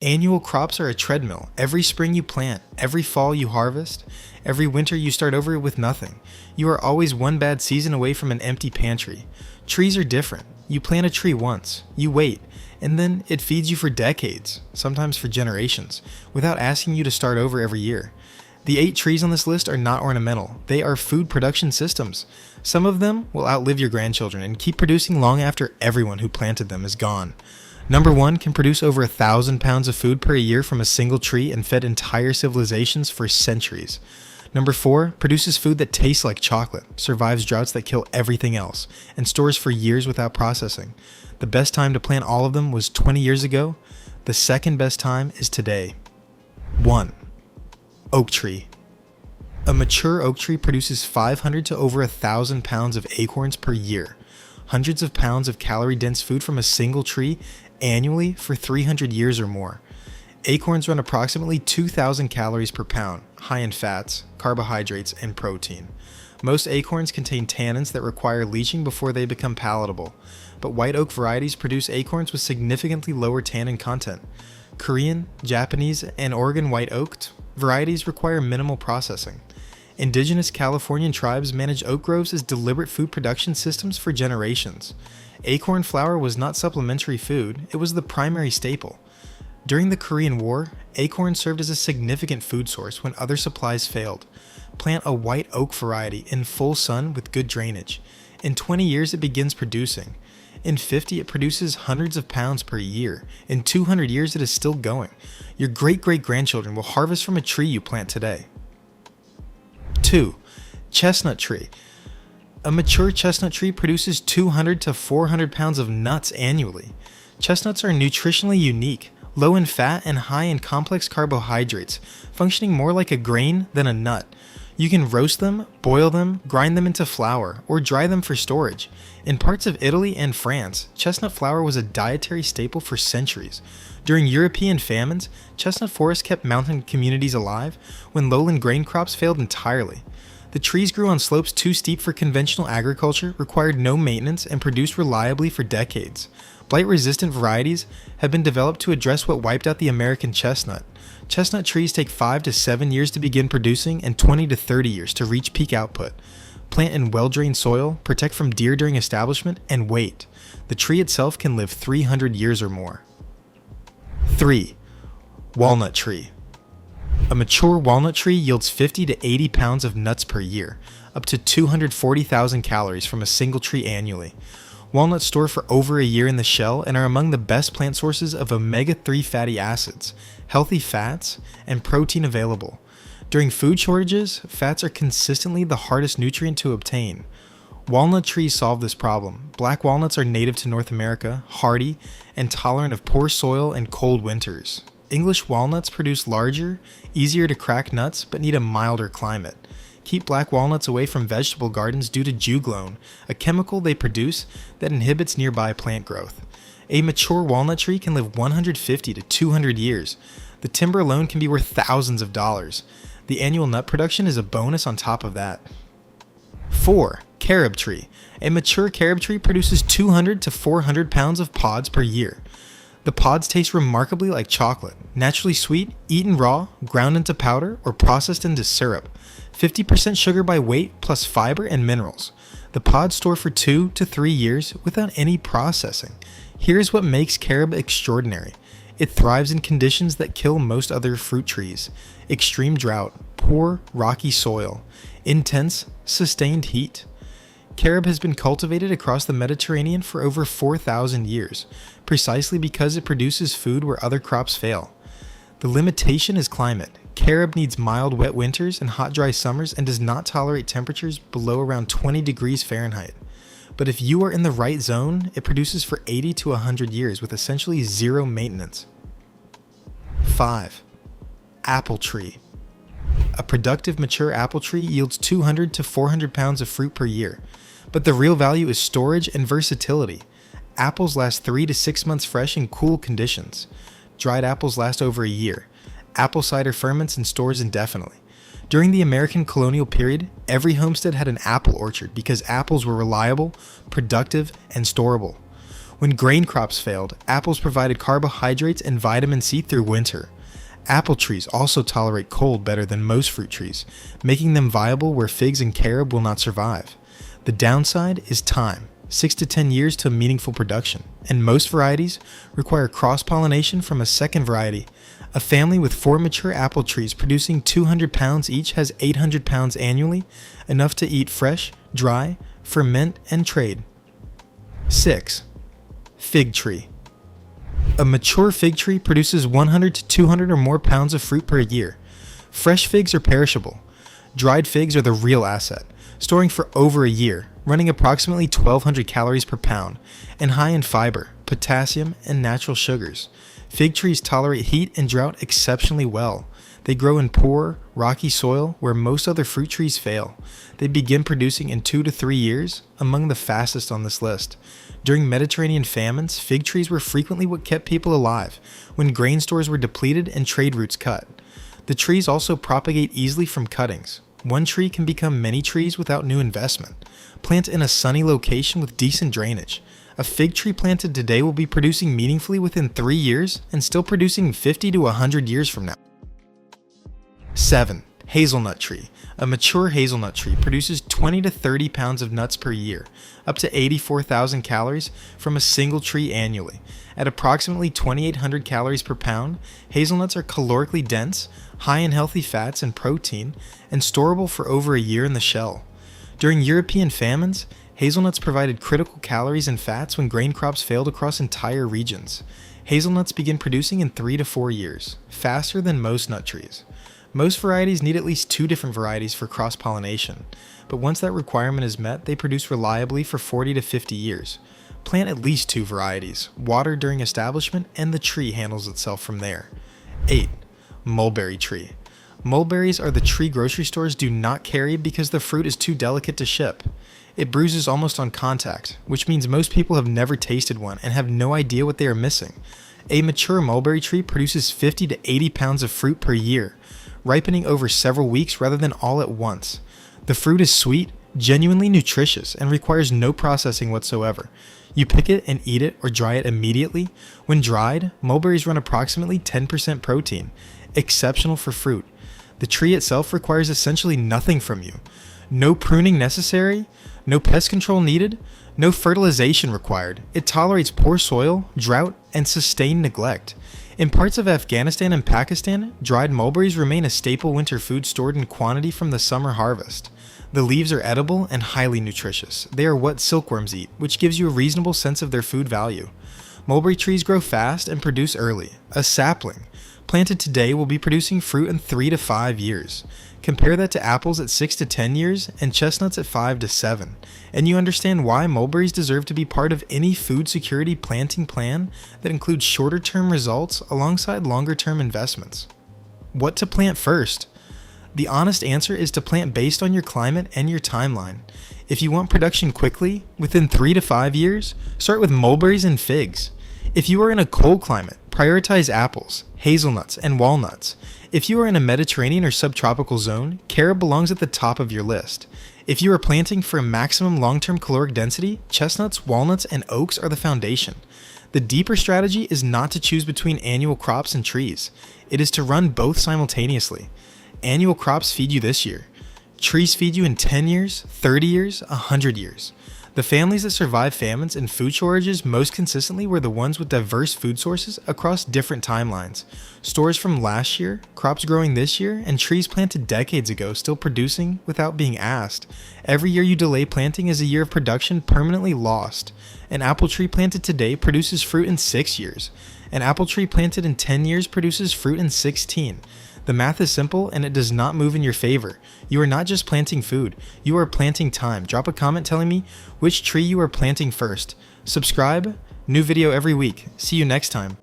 Annual crops are a treadmill. Every spring you plant, every fall you harvest, every winter you start over with nothing. You are always one bad season away from an empty pantry. Trees are different. You plant a tree once, you wait, and then it feeds you for decades, sometimes for generations, without asking you to start over every year. The 8 trees on this list are not ornamental. They are food production systems. Some of them will outlive your grandchildren and keep producing long after everyone who planted them is gone. Number 1 can produce over 1,000 pounds of food per year from a single tree and fed entire civilizations for centuries. Number 4 produces food that tastes like chocolate, survives droughts that kill everything else, and stores for years without processing. The best time to plant all of them was 20 years ago. The second best time is today. 1. Oak tree. A mature oak tree produces 500 to over 1,000 pounds of acorns per year. Hundreds of pounds of calorie-dense food from a single tree annually for 300 years or more. Acorns run approximately 2,000 calories per pound, high in fats, carbohydrates, and protein. Most acorns contain tannins that require leaching before they become palatable, but white oak varieties produce acorns with significantly lower tannin content. Korean, Japanese, and Oregon white oak varieties require minimal processing. Indigenous Californian tribes manage oak groves as deliberate food production systems for generations. Acorn flour was not supplementary food, it was the primary staple. During the Korean War, acorn served as a significant food source when other supplies failed. Plant a white oak variety in full sun with good drainage. In 20 years it begins producing. In 50 it produces hundreds of pounds per year. In 200 years it is still going. Your great-great-grandchildren will harvest from a tree you plant today. 2. Chestnut tree. A mature chestnut tree produces 200 to 400 pounds of nuts annually. Chestnuts are nutritionally unique, low in fat and high in complex carbohydrates, functioning more like a grain than a nut. You can roast them, boil them, grind them into flour, or dry them for storage. In parts of Italy and France, chestnut flour was a dietary staple for centuries. During European famines, chestnut forests kept mountain communities alive when lowland grain crops failed entirely. The trees grew on slopes too steep for conventional agriculture, required no maintenance, and produced reliably for decades. Blight-resistant varieties have been developed to address what wiped out the American chestnut. Chestnut trees take 5 to 7 years to begin producing and 20 to 30 years to reach peak output. Plant in well-drained soil, protect from deer during establishment, and wait. The tree itself can live 300 years or more. 3. Walnut tree. A mature walnut tree yields 50 to 80 pounds of nuts per year, up to 240,000 calories from a single tree annually. Walnuts store for over a year in the shell and are among the best plant sources of omega-3 fatty acids, healthy fats, and protein available. During food shortages, fats are consistently the hardest nutrient to obtain. Walnut trees solve this problem. Black walnuts are native to North America, hardy, and tolerant of poor soil and cold winters. English walnuts produce larger, easier to crack nuts, but need a milder climate. Keep black walnuts away from vegetable gardens due to juglone, a chemical they produce that inhibits nearby plant growth. A mature walnut tree can live 150 to 200 years. The timber alone can be worth thousands of dollars. The annual nut production is a bonus on top of that. 4. Carob tree. A mature carob tree produces 200 to 400 pounds of pods per year. The pods taste remarkably like chocolate, naturally sweet, eaten raw, ground into powder, or processed into syrup. 50% sugar by weight plus fiber and minerals. The pods store for 2 to 3 years without any processing. Here's what makes carob extraordinary. It thrives in conditions that kill most other fruit trees. Extreme drought, poor, rocky soil, intense, sustained heat. Carob has been cultivated across the Mediterranean for over 4,000 years, precisely because it produces food where other crops fail. The limitation is climate. Carob needs mild, wet winters and hot, dry summers and does not tolerate temperatures below around 20 degrees Fahrenheit. But if you are in the right zone, it produces for 80 to 100 years with essentially zero maintenance. 5. Apple tree. A productive mature apple tree yields 200 to 400 pounds of fruit per year. But the real value is storage and versatility. Apples last 3 to 6 months fresh in cool conditions. Dried apples last over a year. Apple cider ferments and stores indefinitely. During the American colonial period, every homestead had an apple orchard because apples were reliable, productive, and storable. When grain crops failed, apples provided carbohydrates and vitamin C through winter. Apple trees also tolerate cold better than most fruit trees, making them viable where figs and carob will not survive. The downside is time, 6 to 10 years to meaningful production, and most varieties require cross-pollination from a second variety. A family with 4 mature apple trees producing 200 pounds each has 800 pounds annually, enough to eat fresh, dry, ferment, and trade. 6. Fig tree. A mature fig tree produces 100 to 200 or more pounds of fruit per year. Fresh figs are perishable. Dried figs are the real asset, storing for over a year, running approximately 1,200 calories per pound, and high in fiber, potassium, and natural sugars. Fig trees tolerate heat and drought exceptionally well. They grow in poor, rocky soil where most other fruit trees fail. They begin producing in 2 to 3 years, among the fastest on this list. During Mediterranean famines, fig trees were frequently what kept people alive, when grain stores were depleted and trade routes cut. The trees also propagate easily from cuttings. One tree can become many trees without new investment. Plant in a sunny location with decent drainage. A fig tree planted today will be producing meaningfully within 3 years and still producing 50 to 100 years from now. 7. Hazelnut tree. A mature hazelnut tree produces 20 to 30 pounds of nuts per year, up to 84,000 calories from a single tree annually. At approximately 2,800 calories per pound, hazelnuts are calorically dense, high in healthy fats and protein, and storable for over a year in the shell. During European famines, hazelnuts provided critical calories and fats when grain crops failed across entire regions. Hazelnuts begin producing in 3 to 4 years, faster than most nut trees. Most varieties need at least 2 different varieties for cross-pollination, but once that requirement is met, they produce reliably for 40 to 50 years. Plant at least 2 varieties, water during establishment, and the tree handles itself from there. 8. Mulberry tree. Mulberries are the tree grocery stores do not carry because the fruit is too delicate to ship. It bruises almost on contact, which means most people have never tasted one and have no idea what they are missing. A mature mulberry tree produces 50 to 80 pounds of fruit per year, ripening over several weeks rather than all at once. The fruit is sweet, genuinely nutritious, and requires no processing whatsoever. You pick it and eat it or dry it immediately. When dried, mulberries run approximately 10% protein, exceptional for fruit. The tree itself requires essentially nothing from you. No pruning necessary, no pest control needed, no fertilization required. It tolerates poor soil, drought, and sustained neglect. In parts of Afghanistan and Pakistan, dried mulberries remain a staple winter food stored in quantity from the summer harvest. The leaves are edible and highly nutritious. They are what silkworms eat, which gives you a reasonable sense of their food value. Mulberry trees grow fast and produce early. A sapling planted today will be producing fruit in 3 to 5 years. Compare that to apples at 6 to 10 years and chestnuts at 5 to 7, and you understand why mulberries deserve to be part of any food security planting plan that includes shorter-term results alongside longer-term investments. What to plant first? The honest answer is to plant based on your climate and your timeline. If you want production quickly, within 3 to 5 years, start with mulberries and figs. If you are in a cold climate, prioritize apples, hazelnuts, and walnuts. If you are in a Mediterranean or subtropical zone, carob belongs at the top of your list. If you are planting for a maximum long-term caloric density, chestnuts, walnuts, and oaks are the foundation. The deeper strategy is not to choose between annual crops and trees. It is to run both simultaneously. Annual crops feed you this year. Trees feed you in 10 years, 30 years, 100 years. The families that survive famines and food shortages most consistently were the ones with diverse food sources across different timelines. Stores from last year, crops growing this year, and trees planted decades ago still producing without being asked. Every year you delay planting is a year of production permanently lost. An apple tree planted today produces fruit in 6 years. An apple tree planted in 10 years produces fruit in 16. The math is simple and it does not move in your favor. You are not just planting food, you are planting time. Drop a comment telling me which tree you are planting first. Subscribe, new video every week. See you next time.